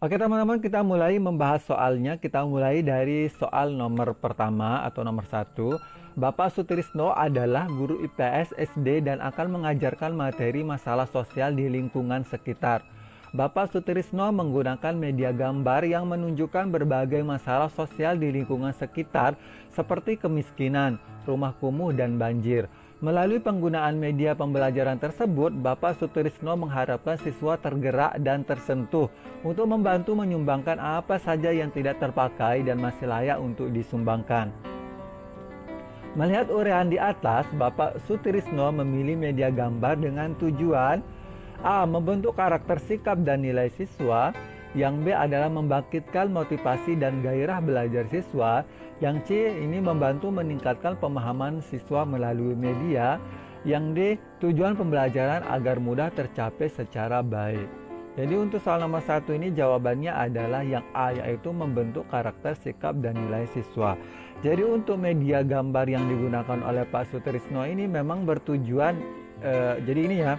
Oke teman-teman, kita mulai membahas soalnya. Kita mulai dari soal nomor pertama atau nomor satu. Bapak Sutrisno adalah guru IPS SD dan akan mengajarkan materi masalah sosial di lingkungan sekitar. Bapak Sutrisno menggunakan media gambar yang menunjukkan berbagai masalah sosial di lingkungan sekitar seperti kemiskinan, rumah kumuh, dan banjir. Melalui penggunaan media pembelajaran tersebut, Bapak Sutrisno mengharapkan siswa tergerak dan tersentuh untuk membantu menyumbangkan apa saja yang tidak terpakai dan masih layak untuk disumbangkan. Melihat uraian di atas, Bapak Sutrisno memilih media gambar dengan tujuan A. Membentuk karakter sikap dan nilai siswa. Yang B adalah membangkitkan motivasi dan gairah belajar siswa. Yang C ini membantu meningkatkan pemahaman siswa melalui media. Yang D tujuan pembelajaran agar mudah tercapai secara baik. Jadi untuk soal nomor 1 ini jawabannya adalah yang A, yaitu membentuk karakter sikap dan nilai siswa. Jadi untuk media gambar yang digunakan oleh Pak Sutrisno ini memang bertujuan jadi ini ya.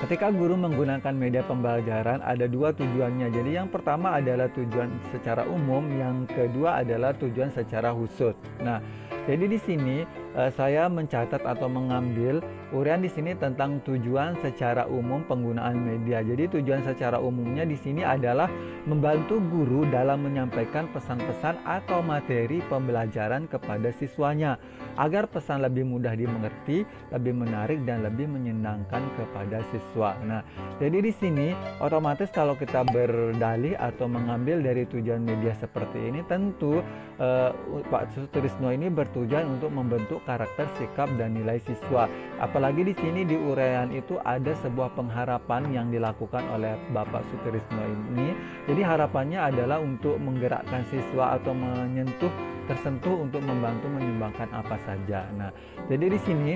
Ketika guru menggunakan media pembelajaran ada dua tujuannya. Jadi yang pertama adalah tujuan secara umum, yang kedua adalah tujuan secara khusus. Nah, jadi di sini saya mencatat atau mengambil uraian di sini tentang tujuan secara umum penggunaan media. Jadi tujuan secara umumnya di sini adalah membantu guru dalam menyampaikan pesan-pesan atau materi pembelajaran kepada siswanya agar pesan lebih mudah dimengerti, lebih menarik dan lebih menyenangkan kepada siswa. Nah, jadi di sini otomatis kalau kita berdalih atau mengambil dari tujuan media seperti ini, tentu Pak Sutrisno ini bertujuan untuk membentuk karakter, sikap dan nilai siswa. Apalagi di sini di uraian itu ada sebuah pengharapan yang dilakukan oleh Bapak Sutrisno ini. Jadi harapannya adalah untuk menggerakkan siswa atau tersentuh untuk membantu menyumbangkan apa saja. Nah, jadi di sini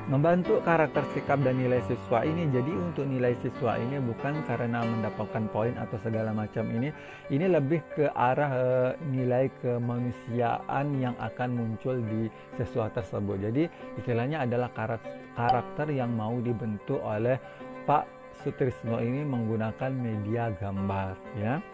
membantu karakter, sikap dan nilai siswa ini. Jadi untuk nilai siswa ini bukan karena mendapatkan poin atau segala macam ini lebih ke arah nilai kemanusiaan yang akan muncul di siswa tersebut. Jadi istilahnya adalah karakter yang mau dibentuk oleh Pak Sutrisno ini menggunakan media gambar ya.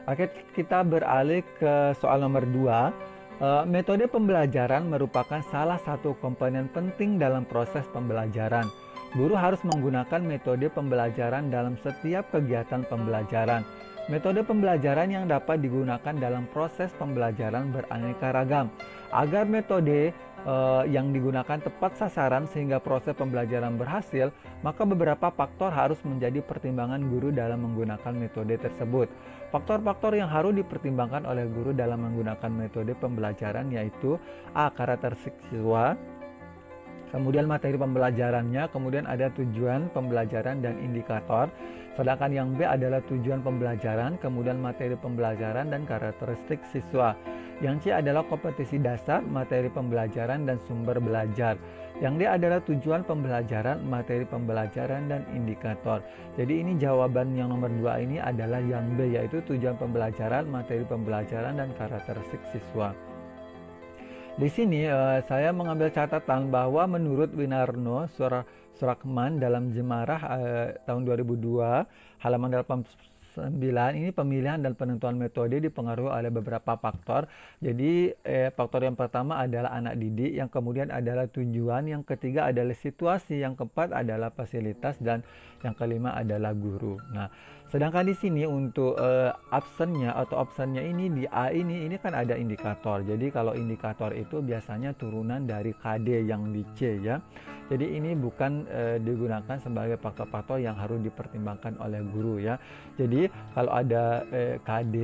Oke, kita beralih ke soal nomor 2. Metode pembelajaran merupakan salah satu komponen penting dalam proses pembelajaran. Guru harus menggunakan metode pembelajaran dalam setiap kegiatan pembelajaran. Metode pembelajaran yang dapat digunakan dalam proses pembelajaran beraneka ragam. Agar metode yang digunakan tepat sasaran sehingga proses pembelajaran berhasil, maka beberapa faktor harus menjadi pertimbangan guru dalam menggunakan metode tersebut. Faktor-faktor yang harus dipertimbangkan oleh guru dalam menggunakan metode pembelajaran yaitu A. Karakteristik siswa, kemudian materi pembelajarannya, kemudian ada tujuan pembelajaran dan indikator. Sedangkan yang B adalah tujuan pembelajaran, kemudian materi pembelajaran dan karakteristik siswa. Yang C adalah kompetisi dasar, materi pembelajaran dan sumber belajar. Yang D adalah tujuan pembelajaran, materi pembelajaran dan indikator. Jadi ini jawaban yang nomor 2 ini adalah yang B, yaitu tujuan pembelajaran, materi pembelajaran dan karakteristik siswa. Di sini saya mengambil catatan bahwa menurut Winarno Surakman dalam Jemarah tahun 2002 halaman 89 ini pemilihan dan penentuan metode dipengaruhi oleh beberapa faktor. Jadi faktor yang pertama adalah anak didik, yang kemudian adalah tujuan, yang ketiga adalah situasi, yang keempat adalah fasilitas, dan yang kelima adalah guru. Nah, sedangkan di sini untuk absennya atau optionnya ini di A ini kan ada indikator. Jadi kalau indikator itu biasanya turunan dari KD yang di C ya. Jadi ini bukan digunakan sebagai faktor-faktor yang harus dipertimbangkan oleh guru ya. Jadi kalau ada KD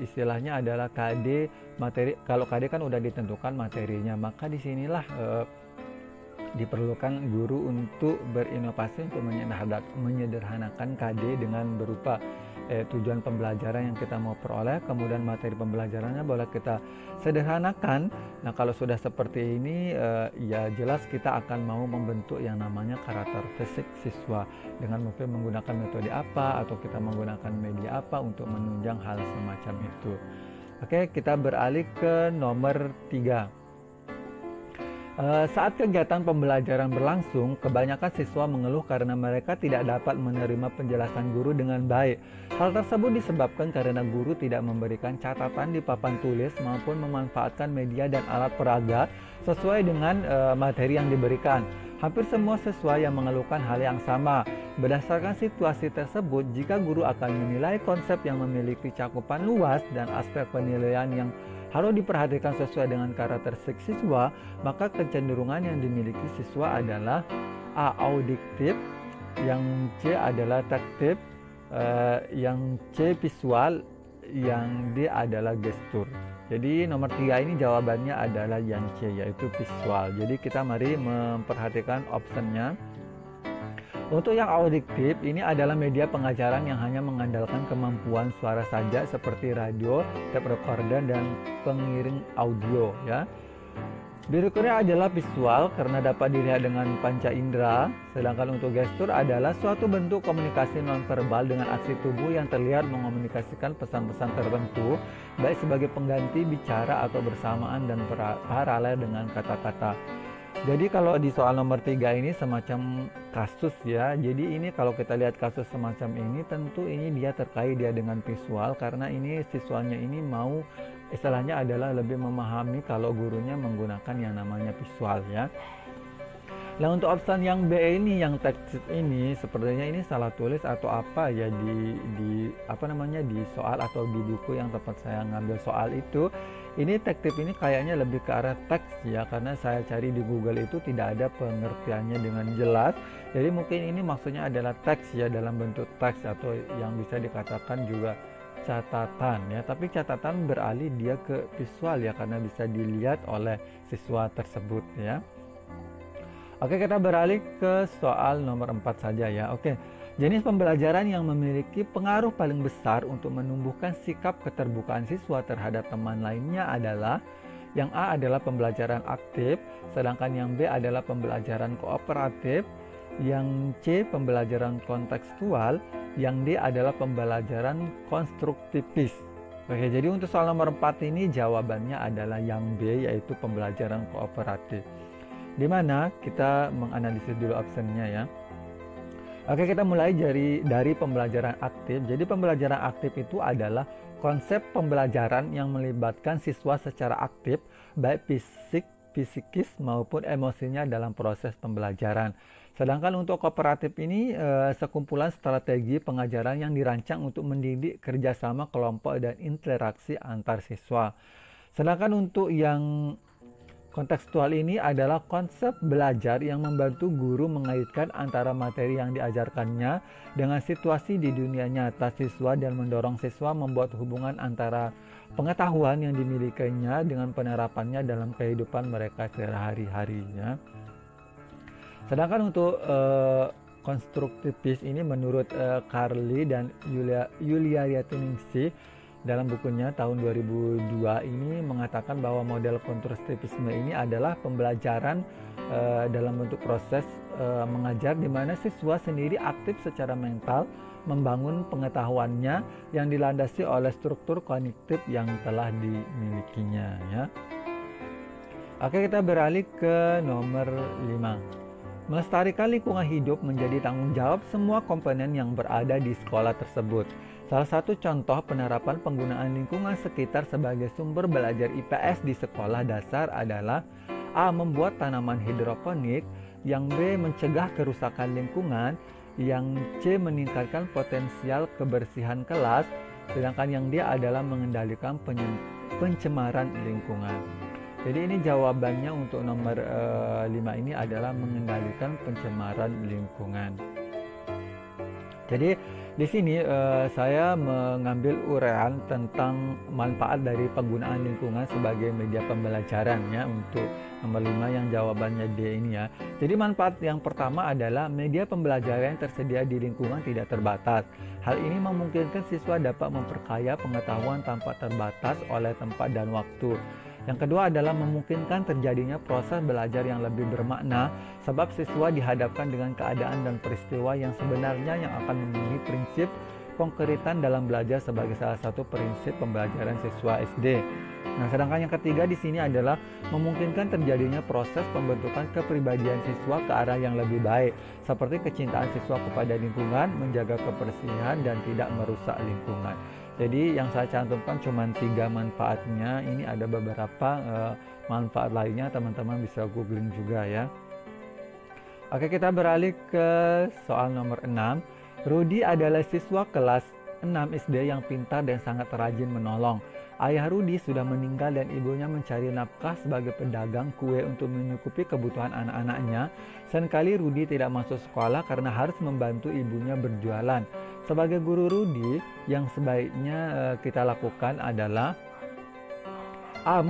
istilahnya adalah KD materi. Kalau KD kan udah ditentukan materinya, maka disinilah diperlukan guru untuk berinovasi untuk menyederhanakan KD dengan berupa tujuan pembelajaran yang kita mau peroleh, kemudian materi pembelajarannya boleh kita sederhanakan. Nah, kalau sudah seperti ini ya jelas kita akan mau membentuk yang namanya karakteristik siswa dengan mungkin menggunakan metode apa atau kita menggunakan media apa untuk menunjang hal semacam itu. Oke, kita beralih ke nomor 3. Saat kegiatan pembelajaran berlangsung, kebanyakan siswa mengeluh karena mereka tidak dapat menerima penjelasan guru dengan baik. Hal tersebut disebabkan karena guru tidak memberikan catatan di papan tulis maupun memanfaatkan media dan alat peraga sesuai dengan materi yang diberikan. Hampir semua siswa yang mengeluhkan hal yang sama. Berdasarkan situasi tersebut, jika guru akan menilai konsep yang memiliki cakupan luas dan aspek penilaian yang harus diperhatikan sesuai dengan karakteristik siswa, maka kecenderungan yang dimiliki siswa adalah A. Audiktif, yang C adalah taktif, yang C visual, yang D adalah gestur. Jadi nomor 3 ini jawabannya adalah yang C, yaitu visual. Jadi kita mari memperhatikan optionnya. Untuk yang audiktif, ini adalah media pengajaran yang hanya mengandalkan kemampuan suara saja seperti radio, tape recorder, dan pengiring audio ya. Berikutnya adalah visual karena dapat dilihat dengan panca indera, sedangkan untuk gestur adalah suatu bentuk komunikasi nonverbal dengan aksi tubuh yang terlihat mengomunikasikan pesan-pesan tertentu, baik sebagai pengganti bicara atau bersamaan dan paralel dengan kata-kata. Jadi kalau di soal nomor 3 ini semacam kasus ya. Jadi ini kalau kita lihat kasus semacam ini, tentu ini dia terkait dia dengan visual, karena ini siswanya ini mau istilahnya adalah lebih memahami kalau gurunya menggunakan yang namanya visual ya. Nah untuk option yang B ini, yang teks ini sepertinya ini salah tulis atau apa ya di apa namanya di soal atau di buku yang tempat saya ngambil soal itu. Ini taktif ini kayaknya lebih ke arah teks ya, karena saya cari di Google itu tidak ada pengertiannya dengan jelas. Jadi mungkin ini maksudnya adalah teks ya, dalam bentuk teks atau yang bisa dikatakan juga catatan ya. Tapi catatan beralih dia ke visual ya, karena bisa dilihat oleh siswa tersebut ya. Oke, kita beralih ke soal nomor 4 saja ya. Oke. Jenis pembelajaran yang memiliki pengaruh paling besar untuk menumbuhkan sikap keterbukaan siswa terhadap teman lainnya adalah yang A adalah pembelajaran aktif, sedangkan yang B adalah pembelajaran kooperatif, yang C pembelajaran kontekstual, yang D adalah pembelajaran konstruktivis. Oke, jadi untuk soal nomor 4 ini jawabannya adalah yang B, yaitu pembelajaran kooperatif. Di mana kita menganalisis dulu optionnya ya. Oke, kita mulai dari pembelajaran aktif. Jadi pembelajaran aktif itu adalah konsep pembelajaran yang melibatkan siswa secara aktif, baik fisikis maupun emosinya dalam proses pembelajaran. Sedangkan untuk kooperatif ini sekumpulan strategi pengajaran yang dirancang untuk mendidik kerjasama kelompok dan interaksi antar siswa. Sedangkan untuk yang kontekstual ini adalah konsep belajar yang membantu guru mengaitkan antara materi yang diajarkannya dengan situasi di dunia nyata siswa dan mendorong siswa membuat hubungan antara pengetahuan yang dimilikinya dengan penerapannya dalam kehidupan mereka sehari-hari ya. Sedangkan untuk konstruktivis ini menurut Carly dan Yulia Yatiningsih dalam bukunya tahun 2002 ini mengatakan bahwa model konstruktivisme ini adalah pembelajaran dalam bentuk proses mengajar di mana siswa sendiri aktif secara mental membangun pengetahuannya yang dilandasi oleh struktur kognitif yang telah dimilikinya ya. Oke, kita beralih ke nomor 5. Melestarikan lingkungan hidup menjadi tanggung jawab semua komponen yang berada di sekolah tersebut. Salah satu contoh penerapan penggunaan lingkungan sekitar sebagai sumber belajar IPS di sekolah dasar adalah A. Membuat tanaman hidroponik, yang B. Mencegah kerusakan lingkungan, yang C. Meningkatkan potensial kebersihan kelas, sedangkan yang D adalah mengendalikan pencemaran lingkungan. Jadi ini jawabannya untuk nomor 5 ini adalah mengendalikan pencemaran lingkungan. Jadi di sini saya mengambil uraian tentang manfaat dari penggunaan lingkungan sebagai media pembelajaran ya untuk nomor 5 yang jawabannya D ini ya. Jadi manfaat yang pertama adalah media pembelajaran yang tersedia di lingkungan tidak terbatas. Hal ini memungkinkan siswa dapat memperkaya pengetahuan tanpa terbatas oleh tempat dan waktu. Yang kedua adalah memungkinkan terjadinya proses belajar yang lebih bermakna sebab siswa dihadapkan dengan keadaan dan peristiwa yang sebenarnya yang akan memenuhi prinsip pengkongkretan dalam belajar sebagai salah satu prinsip pembelajaran siswa SD. Nah, sedangkan yang ketiga di sini adalah memungkinkan terjadinya proses pembentukan kepribadian siswa ke arah yang lebih baik, seperti kecintaan siswa kepada lingkungan, menjaga kebersihan, dan tidak merusak lingkungan. Jadi yang saya cantumkan cuma 3 manfaatnya. Ini ada beberapa manfaat lainnya, teman-teman bisa googling juga ya. Oke, kita beralih ke soal nomor 6. Rudi adalah siswa kelas 6 SD yang pintar dan sangat rajin menolong. Ayah Rudi sudah meninggal dan ibunya mencari nafkah sebagai pedagang kue untuk menyukupi kebutuhan anak-anaknya. Seringkali Rudi tidak masuk sekolah karena harus membantu ibunya berjualan. Sebagai guru Rudi, yang sebaiknya kita lakukan adalah A.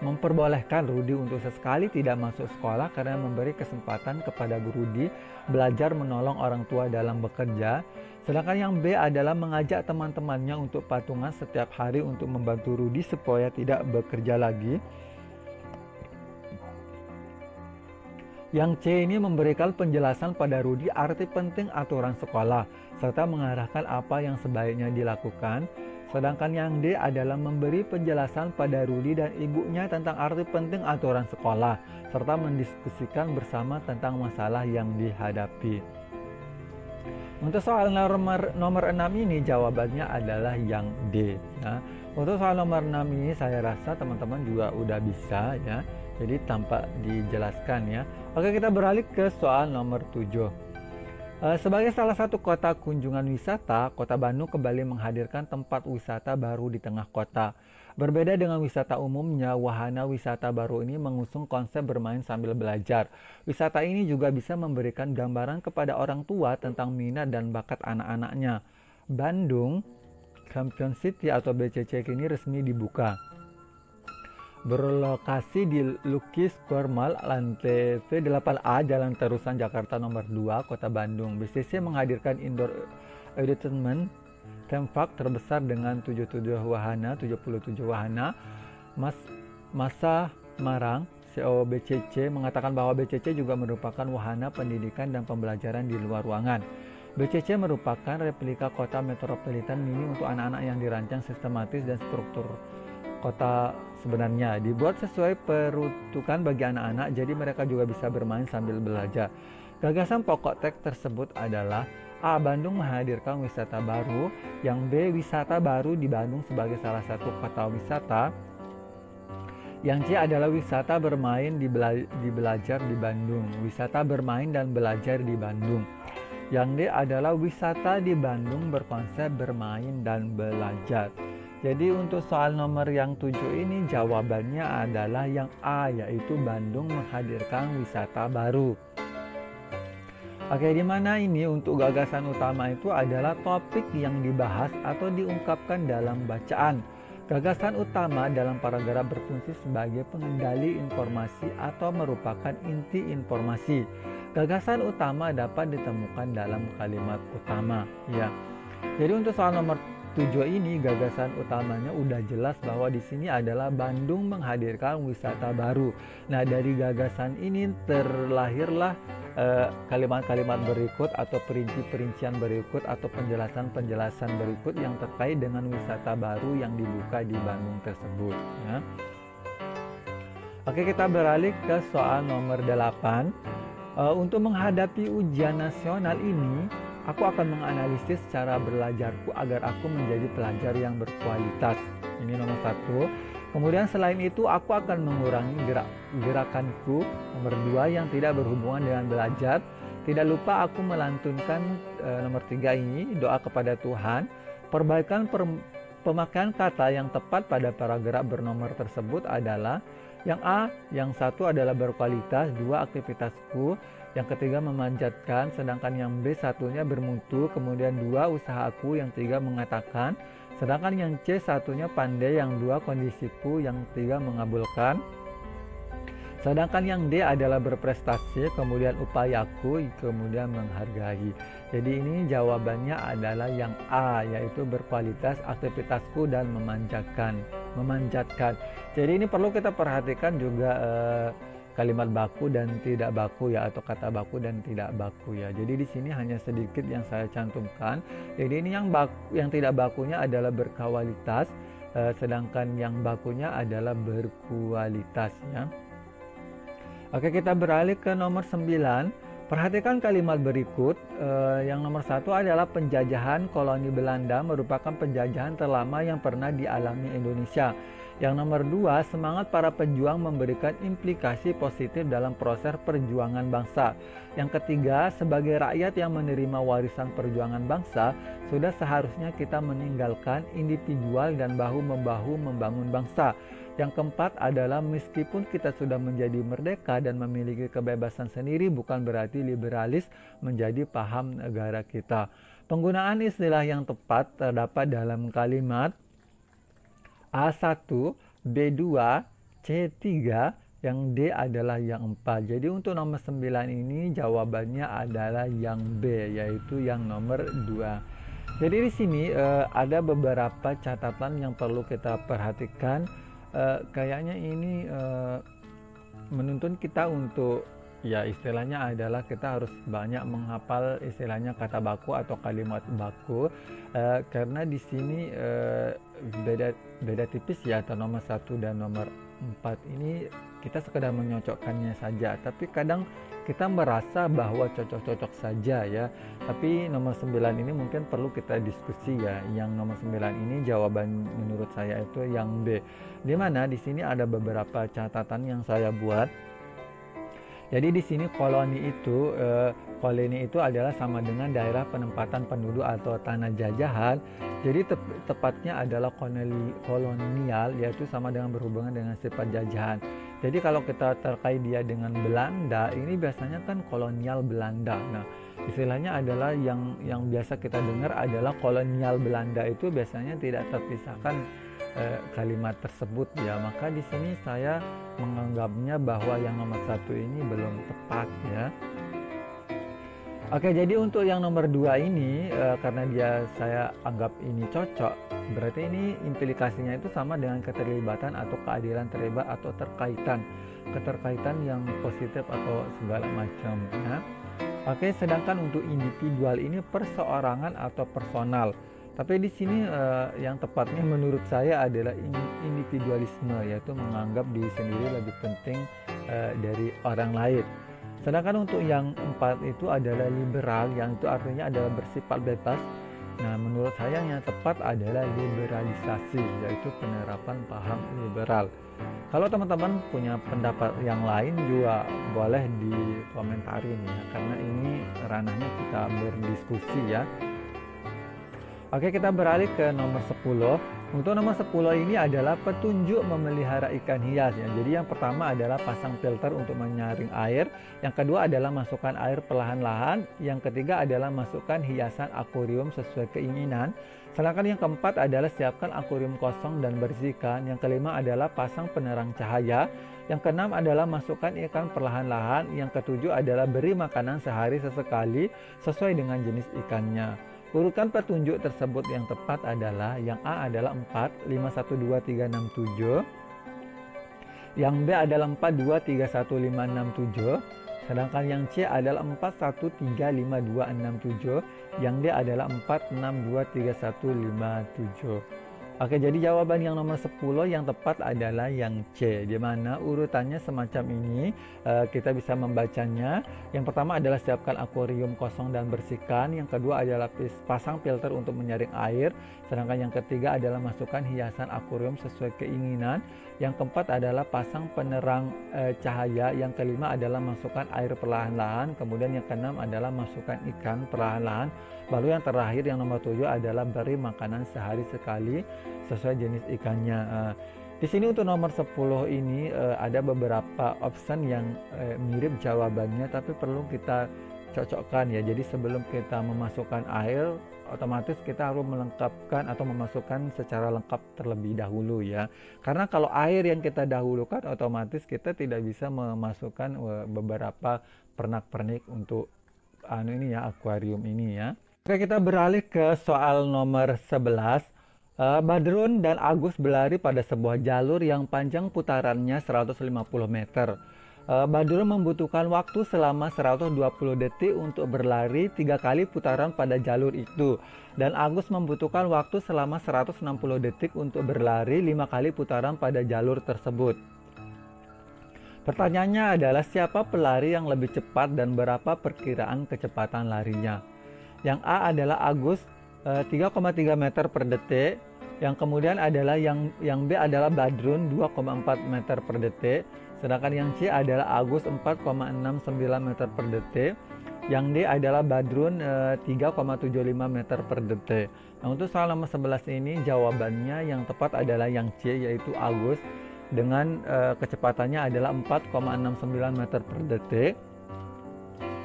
Memperbolehkan Rudi untuk sesekali tidak masuk sekolah karena memberi kesempatan kepada Rudi belajar menolong orang tua dalam bekerja. Sedangkan yang B adalah mengajak teman-temannya untuk patungan setiap hari untuk membantu Rudi supaya tidak bekerja lagi. Yang C ini memberikan penjelasan pada Rudi arti penting aturan sekolah, serta mengarahkan apa yang sebaiknya dilakukan. Sedangkan yang D adalah memberi penjelasan pada Rudi dan ibunya tentang arti penting aturan sekolah, serta mendiskusikan bersama tentang masalah yang dihadapi. Untuk soal nomor 6 ini jawabannya adalah yang D. Nah, untuk soal nomor 6 ini saya rasa teman-teman juga udah bisa ya. Jadi tanpa dijelaskan ya. Oke, kita beralih ke soal nomor 7. Sebagai salah satu kota kunjungan wisata, Kota Bandung kembali menghadirkan tempat wisata baru di tengah kota. Berbeda dengan wisata umumnya, wahana wisata baru ini mengusung konsep bermain sambil belajar. Wisata ini juga bisa memberikan gambaran kepada orang tua tentang minat dan bakat anak-anaknya. Bandung Champion City atau BCC kini resmi dibuka. Berlokasi di Lucky Square Mall, lantai V8A, Jalan Terusan Jakarta nomor 2, Kota Bandung. BCC menghadirkan indoor entertainment theme park terbesar dengan 77 wahana. Masa Marang, CEO BCC, mengatakan bahwa BCC juga merupakan wahana pendidikan dan pembelajaran di luar ruangan. BCC merupakan replika kota metropolitan mini untuk anak-anak yang dirancang sistematis dan struktur kota sebenarnya dibuat sesuai peruntukan bagi anak-anak, jadi mereka juga bisa bermain sambil belajar. Gagasan pokok teks tersebut adalah A. Bandung menghadirkan wisata baru. Yang B. Wisata baru di Bandung sebagai salah satu kota wisata. Yang C adalah wisata bermain di belajar di Bandung. Wisata bermain dan belajar di Bandung. Yang D adalah wisata di Bandung berkonsep bermain dan belajar. Jadi untuk soal nomor yang 7 ini jawabannya adalah yang A, yaitu Bandung menghadirkan wisata baru. Oke, di mana ini untuk gagasan utama itu adalah topik yang dibahas atau diungkapkan dalam bacaan. Gagasan utama dalam paragraf berfungsi sebagai pengendali informasi atau merupakan inti informasi. Gagasan utama dapat ditemukan dalam kalimat utama, ya. Jadi untuk soal nomor 7 ini gagasan utamanya udah jelas bahwa di sini adalah Bandung menghadirkan wisata baru. Nah, dari gagasan ini terlahirlah kalimat-kalimat berikut atau perincian berikut atau penjelasan-penjelasan berikut yang terkait dengan wisata baru yang dibuka di Bandung tersebut ya. Oke, kita beralih ke soal nomor 8. Untuk menghadapi ujian nasional ini, aku akan menganalisis cara belajarku agar aku menjadi pelajar yang berkualitas. Ini nomor 1. Kemudian selain itu aku akan mengurangi gerakanku. Nomor 2 yang tidak berhubungan dengan belajar. Tidak lupa aku melantunkan nomor 3 ini, doa kepada Tuhan. Perbaikan pemakaian kata yang tepat pada paragraf bernomor tersebut adalah yang A, yang 1 adalah berkualitas, 2 aktivitasku, yang ketiga memanjatkan, sedangkan yang B satunya bermutu, kemudian 2 usahaku, yang 3 mengatakan, sedangkan yang C satunya pandai, yang 2 kondisiku, yang 3 mengabulkan, sedangkan yang D adalah berprestasi, kemudian upayaku, kemudian menghargai. Jadi ini jawabannya adalah yang A, yaitu berkualitas, aktivitasku, dan memanjatkan. Jadi ini perlu kita perhatikan juga kalimat baku dan tidak baku ya, atau kata baku dan tidak baku ya. Jadi di sini hanya sedikit yang saya cantumkan. Jadi ini yang tidak bakunya adalah berkualitas, sedangkan yang bakunya adalah berkualitas ya. Oke, kita beralih ke nomor 9. Perhatikan kalimat berikut. Yang nomor 1 adalah penjajahan koloni Belanda merupakan penjajahan terlama yang pernah dialami Indonesia. Yang nomor 2, semangat para pejuang memberikan implikasi positif dalam proses perjuangan bangsa. Yang ketiga, sebagai rakyat yang menerima warisan perjuangan bangsa, sudah seharusnya kita meninggalkan individual dan bahu-membahu membangun bangsa. Yang keempat adalah meskipun kita sudah menjadi merdeka dan memiliki kebebasan sendiri, bukan berarti liberalis menjadi paham negara kita. Penggunaan istilah yang tepat terdapat dalam kalimat A1, B2, C3, yang D adalah yang 4. Jadi untuk nomor 9 ini jawabannya adalah yang B, yaitu yang nomor 2. Jadi di sini ada beberapa catatan yang perlu kita perhatikan. Kayaknya ini menuntun kita untuk, ya istilahnya adalah kita harus banyak menghafal istilahnya kata baku atau kalimat baku, karena di sini beda tipis ya, atau nomor 1 dan nomor 4 ini kita sekedar menyocokkannya saja, tapi kadang kita merasa bahwa cocok-cocok saja ya. Tapi nomor 9 ini mungkin perlu kita diskusi ya. Yang nomor 9 ini jawaban menurut saya itu yang B. Dimana di sini ada beberapa catatan yang saya buat. Jadi di sini koloni itu adalah sama dengan daerah penempatan penduduk atau tanah jajahan. Jadi tepatnya adalah kolonial, yaitu sama dengan berhubungan dengan sifat jajahan. Jadi kalau kita terkait dia dengan Belanda, ini biasanya kan kolonial Belanda. Nah, istilahnya adalah yang biasa kita dengar adalah kolonial Belanda, itu biasanya tidak terpisahkan kalimat tersebut ya. Maka di sini saya menganggapnya bahwa yang nomor 1 ini belum tepat ya. Oke, jadi untuk yang nomor 2 ini karena saya anggap ini cocok, berarti ini implikasinya itu sama dengan keterlibatan atau keadilan terlibat atau keterkaitan yang positif atau segala macam ya. Oke, sedangkan untuk individual ini perseorangan atau personal. Tapi di sini yang tepatnya menurut saya adalah individualisme, yaitu menganggap diri sendiri lebih penting dari orang lain. Sedangkan untuk yang 4 itu adalah liberal, yang itu artinya adalah bersifat bebas. Nah, menurut saya yang tepat adalah liberalisasi, yaitu penerapan paham liberal. Kalau teman-teman punya pendapat yang lain juga boleh dikomentarin ya, karena ini ranahnya kita berdiskusi ya. Oke, kita beralih ke nomor 10. Untuk nomor 10 ini adalah petunjuk memelihara ikan hias ya. Jadi yang pertama adalah pasang filter untuk menyaring air, yang kedua adalah masukkan air perlahan-lahan, yang ketiga adalah masukkan hiasan akuarium sesuai keinginan. Sedangkan yang keempat adalah siapkan akuarium kosong dan bersihkan. Yang kelima adalah pasang penerang cahaya. Yang keenam adalah masukkan ikan perlahan-lahan. Yang ketujuh adalah beri makanan sehari sesekali sesuai dengan jenis ikannya. Urutan petunjuk tersebut yang tepat adalah yang A adalah 4, 5, 1, 2, 3, 6, 7. Yang B adalah 4, 2, 3, 1, 5, 6, 7. Sedangkan yang C adalah 4, 1, 3, 5, 2, 6, 7. Yang D adalah 4, 6, 2, 3, 1, 5, 7. Oke, jadi jawaban yang nomor 10 yang tepat adalah yang C, di mana urutannya semacam ini. Kita bisa membacanya. Yang pertama adalah siapkan akuarium kosong dan bersihkan. Yang kedua adalah pasang filter untuk menyaring air. Sedangkan yang ketiga adalah masukkan hiasan akuarium sesuai keinginan. Yang keempat adalah pasang penerang cahaya. Yang kelima adalah masukkan air perlahan-lahan. Kemudian yang keenam adalah masukkan ikan perlahan-lahan. Lalu yang terakhir yang nomor 7 adalah beri makanan sehari sekali sesuai jenis ikannya. Di sini untuk nomor 10 ini ada beberapa option yang mirip jawabannya, tapi perlu kita cocokkan ya. Jadi sebelum kita memasukkan air, otomatis kita harus melengkapkan atau memasukkan secara lengkap terlebih dahulu ya. Karena kalau air yang kita dahulukan, otomatis kita tidak bisa memasukkan beberapa pernak-pernik untuk akuarium ini ya. Oke, kita beralih ke soal nomor 11. Badrun dan Agus berlari pada sebuah jalur yang panjang putarannya 150 meter. Badrun membutuhkan waktu selama 120 detik untuk berlari 3 kali putaran pada jalur itu. Dan Agus membutuhkan waktu selama 160 detik untuk berlari 5 kali putaran pada jalur tersebut. Pertanyaannya adalah siapa pelari yang lebih cepat dan berapa perkiraan kecepatan larinya. Yang A adalah Agus 3,3 meter per detik. Yang kemudian adalah yang B adalah Badrun 2,4 meter per detik. Sedangkan yang C adalah Agus 4,69 meter per detik. Yang D adalah Badrun 3,75 meter per detik. Nah, untuk soal nomor 11 ini jawabannya yang tepat adalah yang C, yaitu Agus dengan kecepatannya adalah 4,69 meter per detik.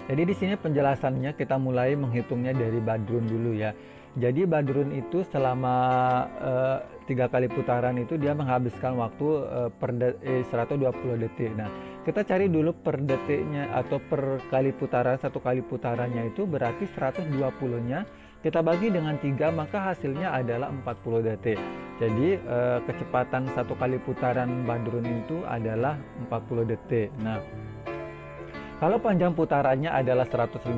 Jadi di sini penjelasannya kita mulai menghitungnya dari Badrun dulu ya. Jadi Badrun itu selama 3 kali putaran itu dia menghabiskan waktu 120 detik. Nah, kita cari dulu per detiknya atau per kali putaran, 1 kali putarannya itu berarti 120-nya kita bagi dengan 3, maka hasilnya adalah 40 detik. Jadi kecepatan 1 kali putaran Badrun itu adalah 40 detik. Nah, kalau panjang putarannya adalah 150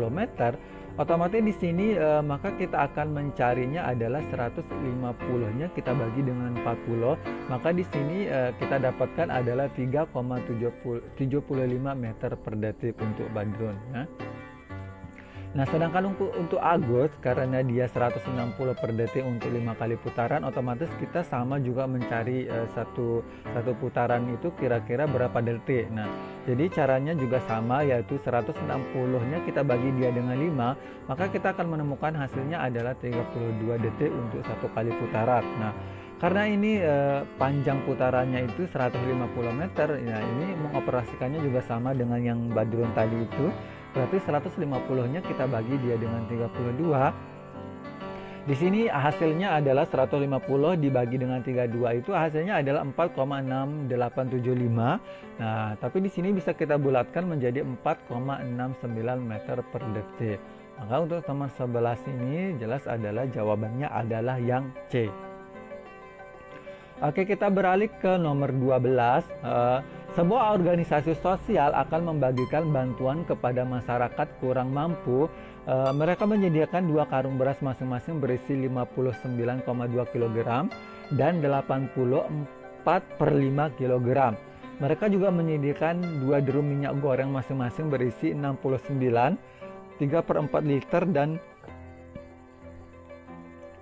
meter, otomatis di sini maka kita akan mencarinya adalah 150-nya kita bagi dengan 40, maka di sini kita dapatkan adalah 3,75 meter per detik untuk Badrun ya. Nah, sedangkan untuk Agus karena dia 160 per detik untuk 5 kali putaran, otomatis kita sama juga mencari satu putaran itu kira-kira berapa detik. Nah, jadi caranya juga sama, yaitu 160-nya kita bagi dia dengan 5, maka kita akan menemukan hasilnya adalah 32 detik untuk 1 kali putaran. Nah, karena ini panjang putarannya itu 150 meter, ya ini mengoperasikannya juga sama dengan yang Badrun tadi itu. Berarti 150-nya kita bagi dia dengan 32. Di sini hasilnya adalah 150 dibagi dengan 32 itu hasilnya adalah 4,6875. Nah, tapi di sini bisa kita bulatkan menjadi 4,69 meter per detik. Maka untuk nomor 11 ini jelas adalah jawabannya adalah yang C. Oke, kita beralih ke nomor 12. Sebuah organisasi sosial akan membagikan bantuan kepada masyarakat kurang mampu. Mereka menyediakan 2 karung beras masing-masing berisi 59,2 kg dan 84/5 kg. Mereka juga menyediakan 2 drum minyak goreng masing-masing berisi 69, 3/4 liter dan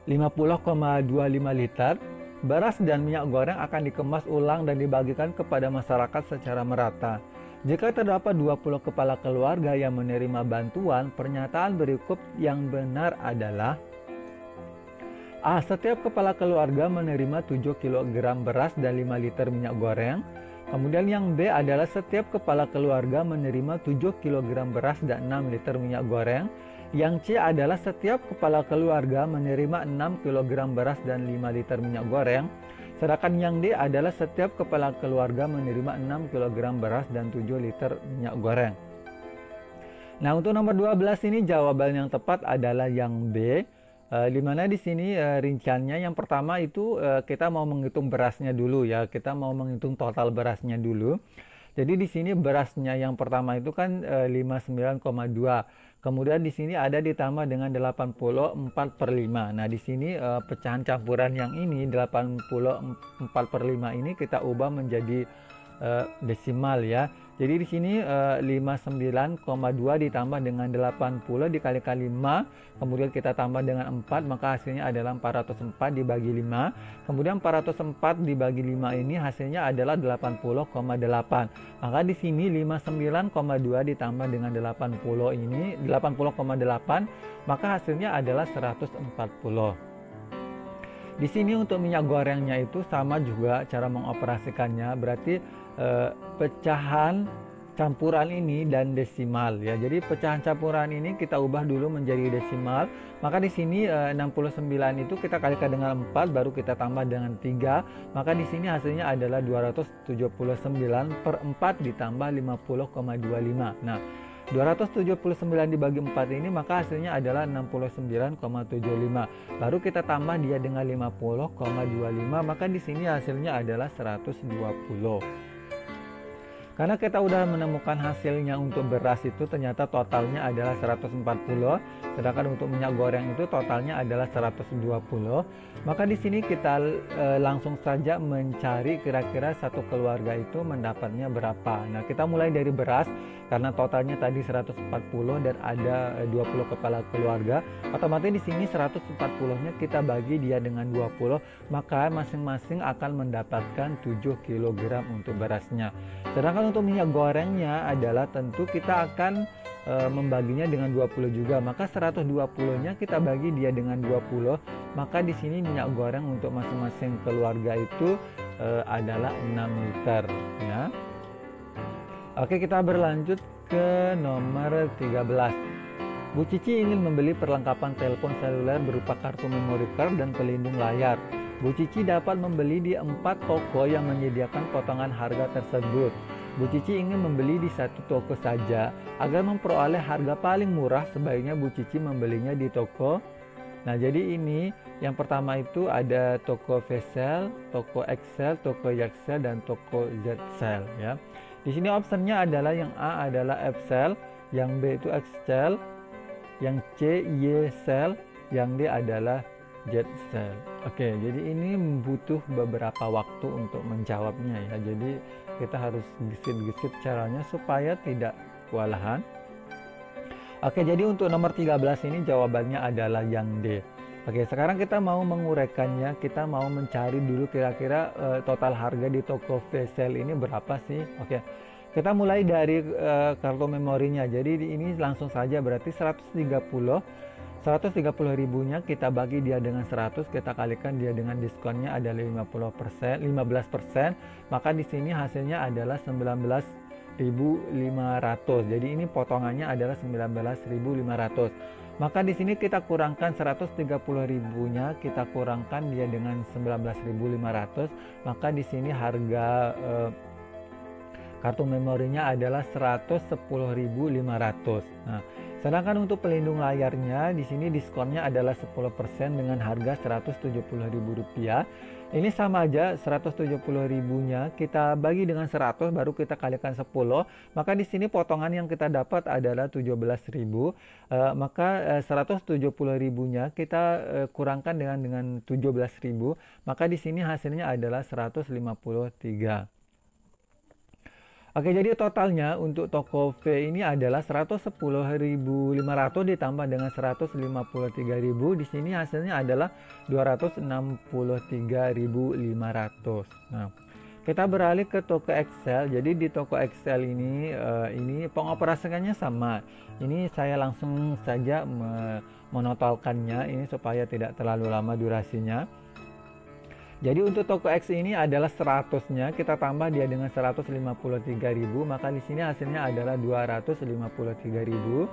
50,25 liter. Beras dan minyak goreng akan dikemas ulang dan dibagikan kepada masyarakat secara merata. Jika terdapat 20 kepala keluarga yang menerima bantuan, pernyataan berikut yang benar adalah: A. Setiap kepala keluarga menerima 7 kg beras dan 5 liter minyak goreng. Kemudian yang B adalah setiap kepala keluarga menerima 7 kg beras dan 6 liter minyak goreng. Yang C adalah setiap kepala keluarga menerima 6 kg beras dan 5 liter minyak goreng. Sedangkan yang D adalah setiap kepala keluarga menerima 6 kg beras dan 7 liter minyak goreng. Nah, untuk nomor 12 ini jawaban yang tepat adalah yang B. Di mana di sini rinciannya yang pertama itu kita mau menghitung berasnya dulu ya. Kita mau menghitung total berasnya dulu. Jadi di sini berasnya yang pertama itu kan 59,2. Kemudian di sini ada ditambah dengan 84/5. Nah, di sini pecahan campuran yang ini 84/5 ini kita ubah menjadi desimal ya. Jadi di sini 59,2 ditambah dengan 80 dikalikan 5, kemudian kita tambah dengan 4, maka hasilnya adalah 404 dibagi 5. Kemudian 404 dibagi 5 ini hasilnya adalah 80,8. Maka di sini 59,2 ditambah dengan 80 ini 80,8, maka hasilnya adalah 140. Di sini untuk minyak gorengnya itu sama juga cara mengoperasikannya, berarti pecahan campuran ini dan desimal ya. Jadi pecahan campuran ini kita ubah dulu menjadi desimal. Maka di sini 69 itu kita kalikan dengan 4 baru kita tambah dengan 3. Maka di sini hasilnya adalah 279/4 ditambah 50,25. Nah, 279 dibagi 4 ini maka hasilnya adalah 69,75. Baru kita tambah dia dengan 50,25, maka di sini hasilnya adalah 120. Karena kita udah menemukan hasilnya untuk beras itu ternyata totalnya adalah 140, sedangkan untuk minyak goreng itu totalnya adalah 120. Maka di sini kita langsung saja mencari kira-kira satu keluarga itu mendapatnya berapa. Nah, kita mulai dari beras karena totalnya tadi 140 dan ada 20 kepala keluarga. Otomatis di sini 140-nya kita bagi dia dengan 20, maka masing-masing akan mendapatkan 7 kg untuk berasnya. Sedangkan untuk minyak gorengnya adalah tentu kita akan membaginya dengan 20 juga, maka 120-nya kita bagi dia dengan 20, maka di sini minyak goreng untuk masing-masing keluarga itu adalah 6 liter ya. Oke, kita berlanjut ke nomor 13. Bu Cici ingin membeli perlengkapan telepon seluler berupa kartu memory card dan pelindung layar. Bu Cici dapat membeli di 4 toko yang menyediakan potongan harga tersebut. Bu Cici ingin membeli di satu toko saja. Agar memperoleh harga paling murah, sebaiknya Bu Cici membelinya di toko. Nah, jadi ini yang pertama itu ada toko Vesel, toko Excel, toko Yaxel, dan toko Zcel ya. Di sini optionnya adalah yang A adalah Fcel, yang B itu Excel, yang C Ycel, yang D adalah Zcel. Oke, jadi ini butuh beberapa waktu untuk menjawabnya ya. Jadi kita harus gesit-gesit caranya supaya tidak kewalahan. Oke, jadi untuk nomor 13 ini jawabannya adalah yang D. Oke, sekarang kita mau menguraikannya. Kita mau mencari dulu kira-kira total harga di toko Vesel ini berapa sih. Oke, kita mulai dari kartu memorinya. Jadi ini langsung saja berarti 130 ribunya kita bagi dia dengan 100, kita kalikan dia dengan diskonnya ada 15%, maka di sini hasilnya adalah 19.500. Jadi ini potongannya adalah 19.500. Maka di sini kita kurangkan 130 ribunya, kita kurangkan dia dengan 19.500, maka di sini harga kartu memorinya adalah 110.500. Nah, sedangkan untuk pelindung layarnya di sini diskonnya adalah 10% dengan harga Rp170.000. Ini sama aja, 170 ribunya kita bagi dengan 100 baru kita kalikan 10, maka di sini potongan yang kita dapat adalah 17.000. Maka 170 ribunya kita kurangkan dengan 17.000, maka di sini hasilnya adalah 153. Oke, jadi totalnya untuk toko V ini adalah 110.500 ditambah dengan 153.000. Di sini hasilnya adalah 263.500. Nah, kita beralih ke toko Excel. Jadi di toko Excel ini pengoperasiannya sama. Ini saya langsung saja menotalkannya ini supaya tidak terlalu lama durasinya. Jadi untuk toko X ini adalah 100-nya, kita tambah dia dengan 153.000, maka di sini hasilnya adalah 253.000.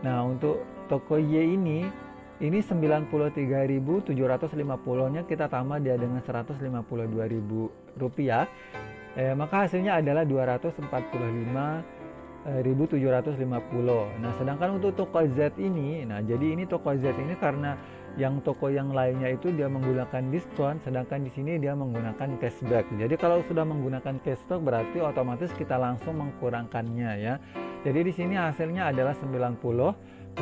Nah, untuk toko Y ini 93.750-nya kita tambah dia dengan 152.000 rupiah, maka hasilnya adalah 245.750. Nah, sedangkan untuk toko Z ini, jadi ini toko Z ini karena yang toko yang lainnya itu dia menggunakan diskon, sedangkan di sini dia menggunakan cashback. Jadi kalau sudah menggunakan cashback berarti otomatis kita langsung mengkurangkannya ya. Jadi di sini hasilnya adalah 90.000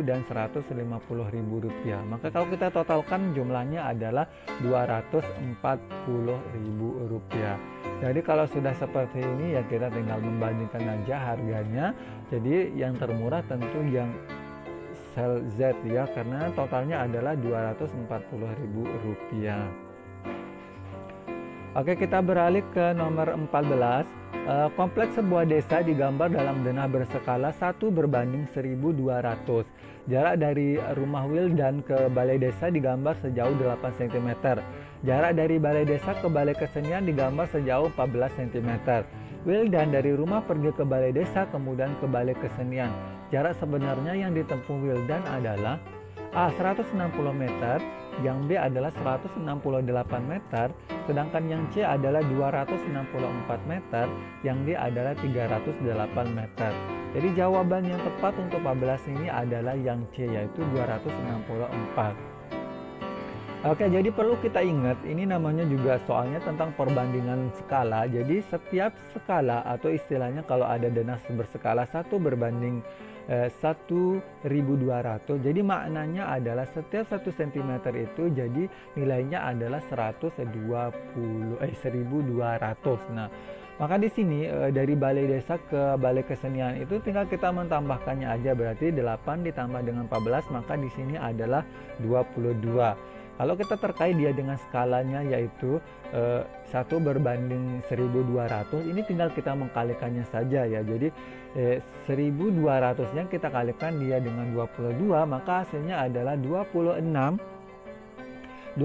dan 150.000 rupiah. Maka kalau kita totalkan jumlahnya adalah 240.000 rupiah. Jadi kalau sudah seperti ini ya kita tinggal membandingkan aja harganya. Jadi yang termurah tentu yang Sel Z ya, karena totalnya adalah 240.000 rupiah. Oke, kita beralih ke nomor 14. Kompleks sebuah desa digambar dalam denah berskala 1:1200. Jarak dari rumah Wildan ke balai desa digambar sejauh 8 cm. Jarak dari balai desa ke balai kesenian digambar sejauh 14 cm. Wildan dari rumah pergi ke balai desa kemudian ke balai kesenian. Jarak sebenarnya yang ditempuh Wildan adalah A 160 meter, yang B adalah 168 meter, sedangkan yang C adalah 264 meter, yang D adalah 308 meter. Jadi jawaban yang tepat untuk 14 ini adalah yang C, yaitu 264. Oke, jadi perlu kita ingat, ini namanya juga soalnya tentang perbandingan skala. Jadi setiap skala atau istilahnya kalau ada dana berskala 1 berbanding 1.200. Jadi maknanya adalah setiap 1 cm itu jadi nilainya adalah 1.200. Nah, maka di sini dari balai desa ke balai kesenian itu tinggal kita mentambahkannya aja, berarti 8 ditambah dengan 14 maka di sini adalah 22. Kalau kita terkait dia dengan skalanya yaitu 1 berbanding 1.200, ini tinggal kita mengkalikannya saja ya. Jadi 1.200 nya kita kalikan dia dengan 22, maka hasilnya adalah 26.400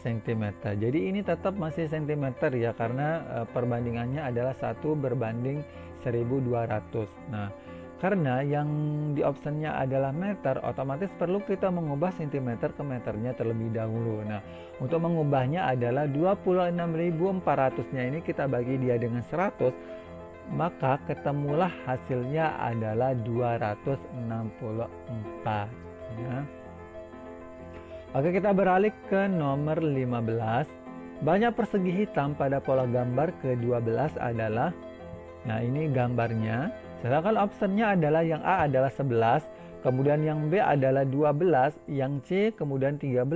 cm. Jadi ini tetap masih cm ya, karena perbandingannya adalah 1 berbanding 1.200. Nah, karena yang di optionnya adalah meter, otomatis perlu kita mengubah cm ke meternya terlebih dahulu. Nah, untuk mengubahnya adalah 26.400-nya ini kita bagi dia dengan 100, maka ketemulah hasilnya adalah 264 ya. Oke, kita beralih ke nomor 15. Banyak persegi hitam pada pola gambar ke-12 adalah, nah ini gambarnya. Sedangkan optionnya adalah yang A adalah 11, kemudian yang B adalah 12, yang C kemudian 13,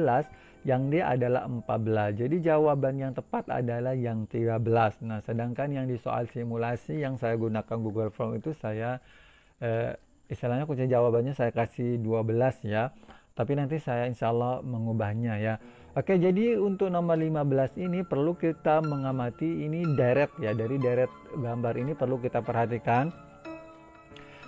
yang D adalah 14. Jadi jawaban yang tepat adalah yang 13. Nah, sedangkan yang di soal simulasi yang saya gunakan Google Form itu saya istilahnya kunci jawabannya saya kasih 12 ya. Tapi nanti saya insya Allah mengubahnya ya. Oke, jadi untuk nomor 15 ini perlu kita mengamati ini deret ya. Dari deret gambar ini perlu kita perhatikan.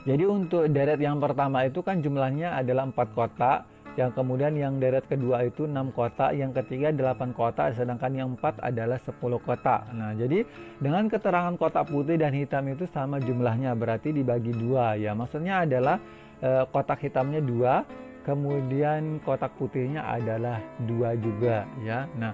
Jadi untuk deret yang pertama itu kan jumlahnya adalah 4 kotak, yang kemudian yang deret kedua itu 6 kotak, yang ketiga 8 kotak, sedangkan yang 4 adalah 10 kotak. Nah, jadi dengan keterangan kotak putih dan hitam itu sama jumlahnya, berarti dibagi 2 ya. Maksudnya adalah kotak hitamnya 2, kemudian kotak putihnya adalah 2 juga ya. Nah,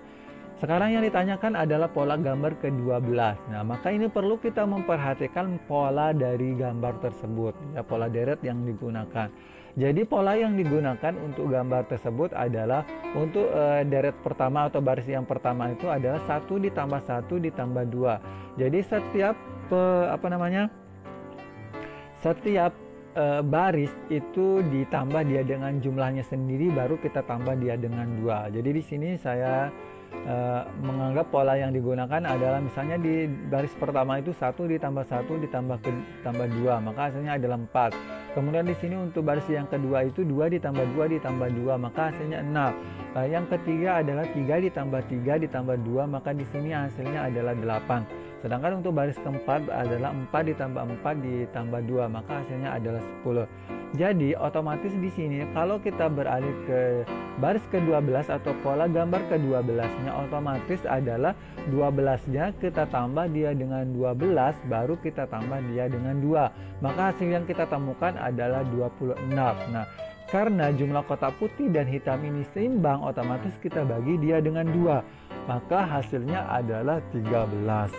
sekarang yang ditanyakan adalah pola gambar ke-12. Nah, maka ini perlu kita memperhatikan pola dari gambar tersebut, ya, pola deret yang digunakan. Jadi pola yang digunakan untuk gambar tersebut adalah untuk deret pertama atau baris yang pertama itu adalah 1 ditambah 1 ditambah 2. Jadi setiap setiap baris itu ditambah dia dengan jumlahnya sendiri, baru kita tambah dia dengan 2. Jadi di sini saya menganggap pola yang digunakan adalah misalnya di baris pertama itu 1 ditambah 1 ditambah 2, maka hasilnya adalah 4. Kemudian di sini untuk baris yang kedua itu 2 ditambah 2 ditambah 2, maka hasilnya 6. Yang ketiga adalah 3 ditambah 3 ditambah 2, maka di sini hasilnya adalah 8. Sedangkan untuk baris keempat adalah 4 ditambah 4 ditambah 2, maka hasilnya adalah 10. Jadi otomatis di sini kalau kita beralih ke baris ke-12 atau pola gambar ke-12-nya, otomatis adalah 12-nya kita tambah dia dengan 12, baru kita tambah dia dengan 2. Maka hasil yang kita temukan adalah 26. Nah, karena jumlah kotak putih dan hitam ini seimbang, otomatis kita bagi dia dengan 2. Maka hasilnya adalah 13.